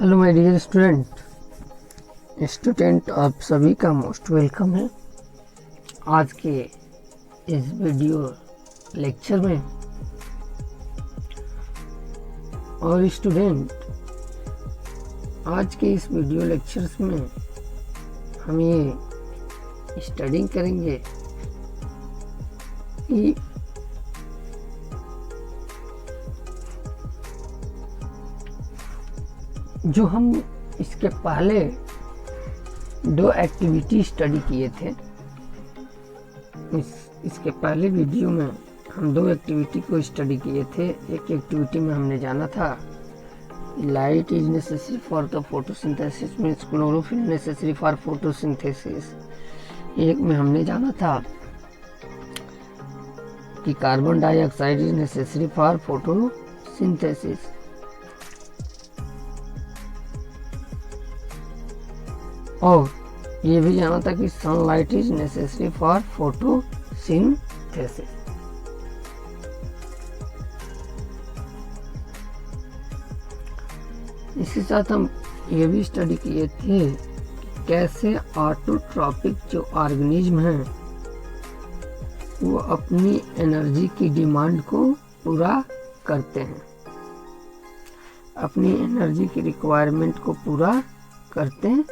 Hello my dear student आप सभी का मोस्ट वेलकम है। आज के इस वीडियो लेक्चर में और स्टूडेंट आज के इस वीडियो लेक्चर्स में हम ये स्टडी करेंगे कि जो हम इसके पहले दो एक्टिविटी स्टडी किए थे। इसके पहले वीडियो में हम दो एक्टिविटी को स्टडी किए थे। एक एक्टिविटी में हमने जाना था light is necessary for the photosynthesis means chlorophyll necessary for photosynthesis. एक में हमने जाना था कि carbon dioxide is necessary for photosynthesis. और ये भी जाना था कि sunlight is necessary for photosynthesis. इसके साथ हम ये भी स्टडी किए थे कि कैसे ऑटोट्रॉपिक जो ऑर्गेनिज्म हैं वो अपनी एनर्जी की डिमांड को पूरा करते हैं, अपनी एनर्जी की रिक्वायरमेंट को पूरा करते हैं।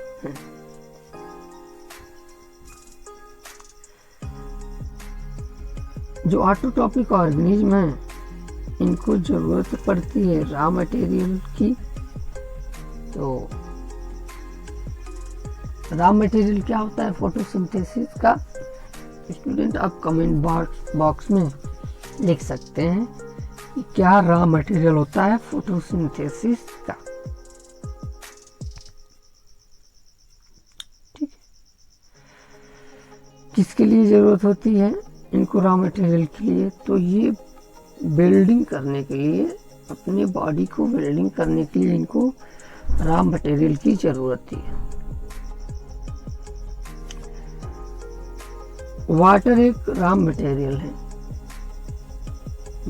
जो ऑटोट्रॉपिक ऑर्गेनिज्म हैं इनको जरूरत पड़ती है रॉ मटेरियल की। तो रॉ मटेरियल क्या होता है फोटोसिंथेसिस का? स्टूडेंट आप कमेंट बॉक्स में लिख सकते हैं कि क्या रॉ मटेरियल होता है फोटोसिंथेसिस का। ठीक है, किसके लिए जरूरत होती है इनको रॉ मटेरियल के लिए? तो ये बिल्डिंग करने के लिए, अपने बॉडी को बिल्डिंग करने के लिए इनको रॉ मटेरियल की जरूरत थी। वाटर एक रॉ मटेरियल है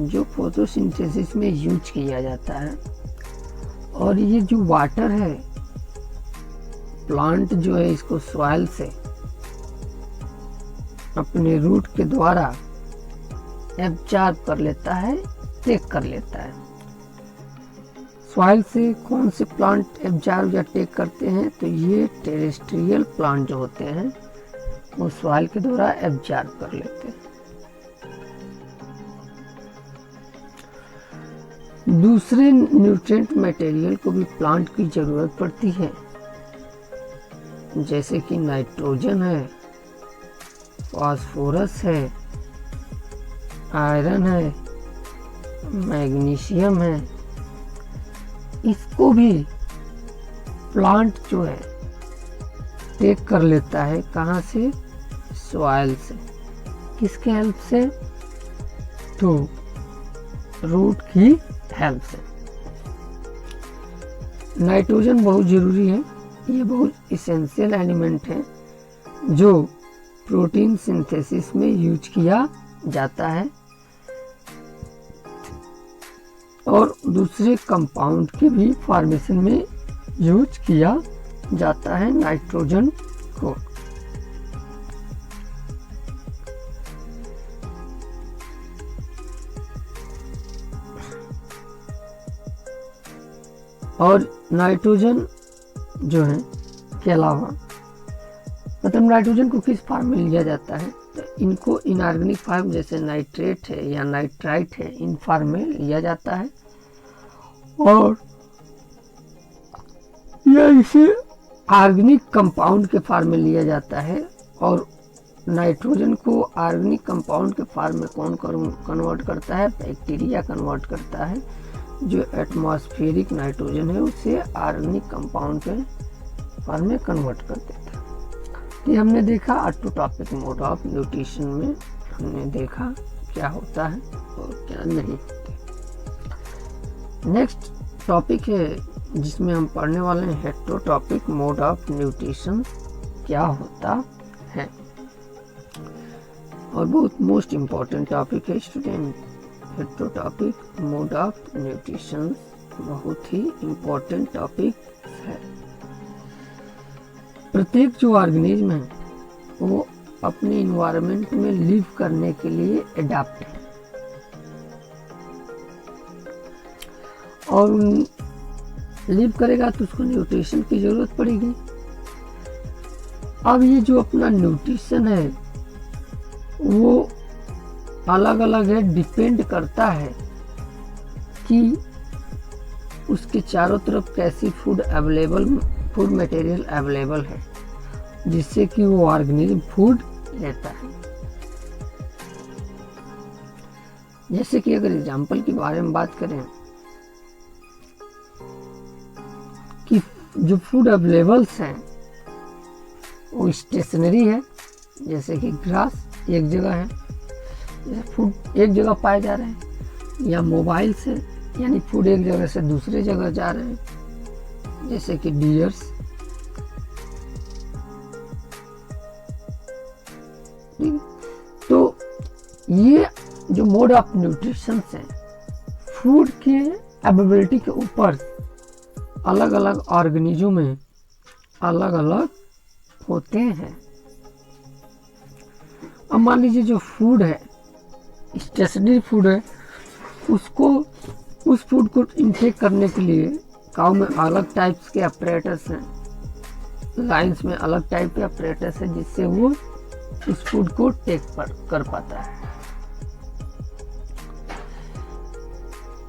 जो फोटोसिंथेसिस में यूज किया जाता है। और ये जो वाटर है प्लांट जो है इसको सॉइल से अपने रूट के द्वारा एब्जॉर्ब कर लेता है, टेक कर लेता है। सॉइल से कौन से प्लांट एब्जॉर्ब या टेक करते हैं? तो ये टेरेस्ट्रियल प्लांट जो होते हैं वो सॉइल के द्वारा एब्जॉर्ब कर लेते हैं। दूसरे न्यूट्रिएंट मटेरियल को भी प्लांट की जरूरत पड़ती है, जैसे कि नाइट्रोजन है, फास्फोरस है, आयरन है, मैग्नीशियम है। इसको भी प्लांट जो है टेक कर लेता है। कहाँ से? सॉइल से। किसके हेल्प से? तो रूट की हेल्प से। नाइट्रोजन बहुत जरूरी है, ये बहुत इसेंशियल एलिमेंट है जो प्रोटीन सिंथेसिस में यूज किया जाता है और दूसरे कंपाउंड के भी फॉर्मेशन में यूज किया जाता है नाइट्रोजन को। और नाइट्रोजन जो है के अलावा मतलब नाइट्रोजन को किस फॉर्म में लिया जाता है? तो इनको इनऑर्गेनिक फॉर्म जैसे नाइट्रेट है या नाइट्राइट है, इन फॉर्म में लिया जाता है। और यह इसे ऑर्गेनिक कंपाउंड के फॉर्म में लिया जाता है। और नाइट्रोजन को ऑर्गेनिक कंपाउंड के फॉर्म में कौन कन्वर्ट करता है? बैक्टीरिया कन्वर्ट करता है। जो एटमॉस्फेरिक नाइट्रोजन है उसे ऑर्गेनिक कंपाउंड के फॉर्म में कन्वर्ट कर देता है। ये हमने देखा ऑटोट्रॉपिक मोड ऑफ न्यूट्रिशन में, हमने देखा क्या होता है और क्या नहीं होता। नेक्स्ट टॉपिक है जिसमें हम पढ़ने वाले हैं हेटेरोट्रॉपिक मोड ऑफ न्यूट्रिशन क्या होता है। और बहुत मोस्ट इम्पॉर्टेंट टॉपिक है student, heterotrophic mode of nutrition बहुत ही इम्पोर्टेंट टॉपिक है। प्रत्येक जो ऑर्गेनिज्म है वो अपने इन्वायरमेंट में लिव करने के लिए एडाप्ट है और लिव करेगा तो उसको न्यूट्रिशन की जरूरत पड़ेगी। अब ये जो अपना न्यूट्रिशन है वो अलग अलग है, डिपेंड करता है कि उसके चारों तरफ कैसी फूड मटेरियल अवेलेबल है जिससे कि वो ऑर्गेनिज्म फूड लेता है। जैसे कि अगर एग्जाम्पल के बारे में बात करें कि जो फूड अवेलेबल्स हैं वो स्टेशनरी है, जैसे कि ग्रास एक जगह है, जैसे फूड एक जगह पाए जा रहे हैं, या मोबाइल से यानी फूड एक जगह से दूसरे जगह जा रहे हैं, जैसे कि डियर्स। तो ये जो मोड ऑफ न्यूट्रिशन है फूड के एबिलिटी के ऊपर अलग अलग ऑर्गेनिज्म में अलग अलग होते हैं। अब मान लीजिए जो फूड है स्टेशनरी फूड है, उस फूड को इनटेक करने के लिए काउ में अलग टाइप्स के अपरेटस हैं, लाइंस में अलग टाइप के अपरेटस है जिससे वो उस फूड को टेक कर पाता है।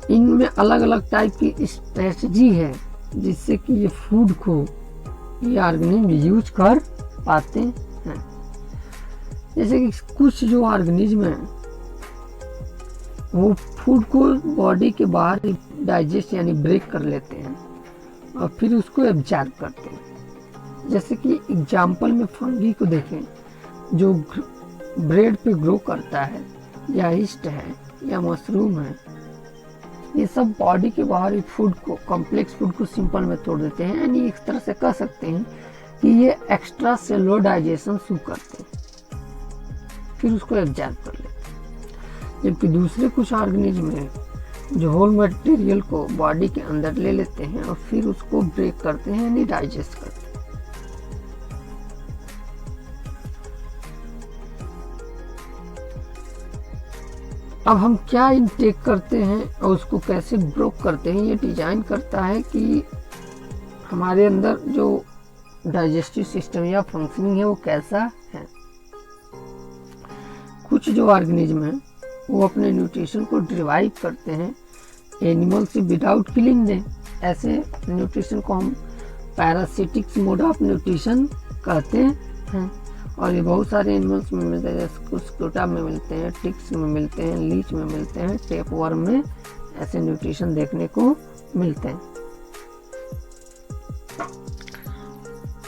इनमें अलग अलग टाइप की स्ट्रेटजी है जिससे कि ये फूड को ये ऑर्गेनिज्म यूज कर पाते हैं। जैसे कि कुछ जो ऑर्गेनिज्म है वो फूड को बॉडी के बाहर डाइजेस्ट यानी ब्रेक कर लेते हैं और फिर उसको एब्जॉर्ब करते हैं। जैसे कि एग्जाम्पल में फंगी को देखें जो ब्रेड पे ग्रो करता है, या ईस्ट है, या मशरूम है, ये सब बॉडी के बाहर फूड को कॉम्प्लेक्स फूड को सिंपल में तोड़ देते हैं। यानी एक तरह से कह सकते हैं कि ये एक्स्ट्रा सेलुलर डाइजेशन शुरू करते हैं फिर उसको एब्जॉर्ब कर लेते हैं। जबकि दूसरे कुछ ऑर्गेनिज्म हैं जो होल मटेरियल को बॉडी के अंदर ले लेते हैं और फिर उसको ब्रेक करते हैं यानी डाइजेस्ट करते हैं। अब हम क्या इनटेक करते हैं और उसको कैसे ब्रोक करते हैं ये डिजाइन करता है कि हमारे अंदर जो डाइजेस्टिव सिस्टम या फंक्शनिंग है वो कैसा है। कुछ जो ऑर्गेनिज्म है वो अपने न्यूट्रिशन को डिराइव करते हैं एनिमल से विदाउट किलिंग देम। ऐसे न्यूट्रिशन को हम पैरासिटिक मोड ऑफ न्यूट्रिशन कहते हैं और ये बहुत सारे एनिमल्स में मिलते हैं, जैसे कुछ स्कूटा में मिलते हैं, टिक्स में मिलते हैं, लीच में मिलते हैं, टेपवर्म में ऐसे न्यूट्रिशन देखने को मिलते हैं।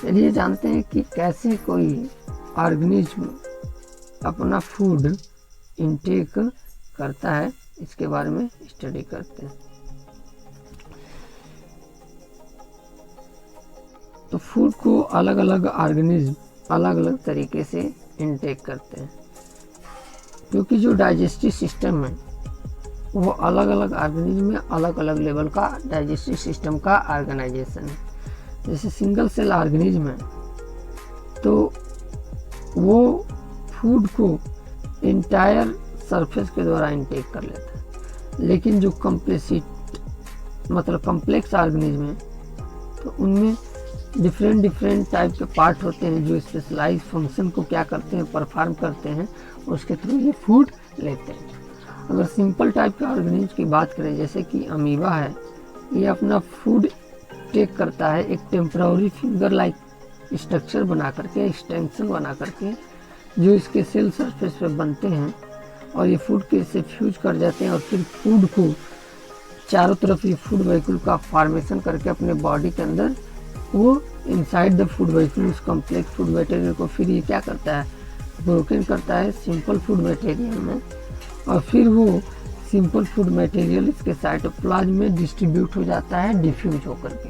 चलिए जानते हैं कि कैसे कोई ऑर्गेनिज्म अपना फूड इनटेक करता है, इसके बारे में स्टडी करते हैं। तो फूड को अलग अलग ऑर्गेनिज्म अलग अलग तरीके से इनटेक करते हैं क्योंकि जो डाइजेस्टिव सिस्टम है वो अलग अलग ऑर्गेनिज्म में अलग अलग लेवल का डाइजेस्टिव सिस्टम का ऑर्गेनाइजेशन है। जैसे सिंगल सेल ऑर्गेनिज्म है तो वो फूड को इंटायर सरफेस के द्वारा इनटेक कर लेता है, लेकिन जो कॉम्प्लेक्स ऑर्गेनिज्म है तो उनमें डिफरेंट टाइप के पार्ट होते हैं जो स्पेशलाइज फंक्शन को क्या करते हैं, परफॉर्म करते हैं, उसके थ्रू ये फूड लेते हैं। अगर सिंपल टाइप के ऑर्गेनिज्म की बात करें जैसे कि अमीबा है, ये अपना फूड टेक करता है एक टेम्पररी फिंगर लाइक स्ट्रक्चर बना करके, एक्सटेंशन बना करके जो इसके सेल सरफेस पे बनते हैं और ये फूड के से फ्यूज कर जाते हैं और फिर फूड को चारों तरफ ये फूड वेहिकल का फॉर्मेशन करके अपने बॉडी के अंदर वो इनसाइड द फूड वेहिकल उस कॉम्प्लेक्स फूड मटेरियल को फिर ये क्या करता है, ब्रोकन करता है सिंपल फूड मटेरियल में और फिर वो सिंपल फूड मटेरियल इसके साइटोप्लाज्म में डिस्ट्रीब्यूट हो जाता है डिफ्यूज होकर के।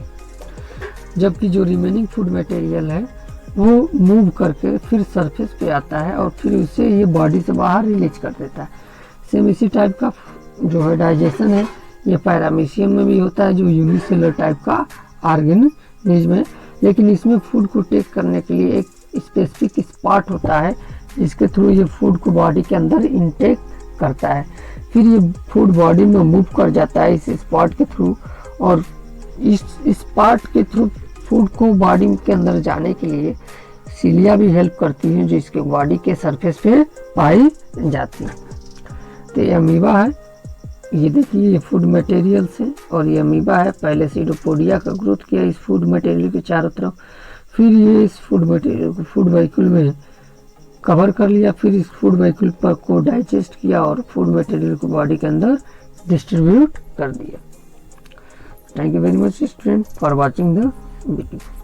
जबकि जो रिमेनिंग फूड मटेरियल है वो मूव करके फिर सरफेस पे आता है और फिर उसे ये बॉडी से बाहर रिलीज कर देता है। सेम इसी टाइप का जो है डाइजेशन है ये पैरामीशियम में भी होता है जो यूनिसेलुलर टाइप का ऑर्गेनिज्म है, लेकिन इसमें फूड को टेक करने के लिए एक स्पेसिफिक स्पॉट होता है जिसके थ्रू ये फूड को बॉडी के अंदर इनटेक करता है। फिर ये फूड बॉडी में मूव कर जाता है इस स्पॉट के थ्रू, और इस स्पॉट के थ्रू फूड को बॉडी के अंदर जाने के लिए सिलिया भी हेल्प करती हैं जो इसके बॉडी के सरफेस पे पाई जाती है। तो ये अमीबा है, ये देखिए ये फूड मटेरियल्स है, और ये अमीबा है। पहले सीडोपोडिया का ग्रोथ किया इस फूड मटेरियल के चारों तरफ, फिर ये इस फूड मटेरियल को फूड वेहिकल में कवर कर लिया, फिर इस फूड वेहिकल पर को डाइजेस्ट किया और फूड मटेरियल को बॉडी के अंदर डिस्ट्रीब्यूट कर दिया। Thank you very much student for watching the video.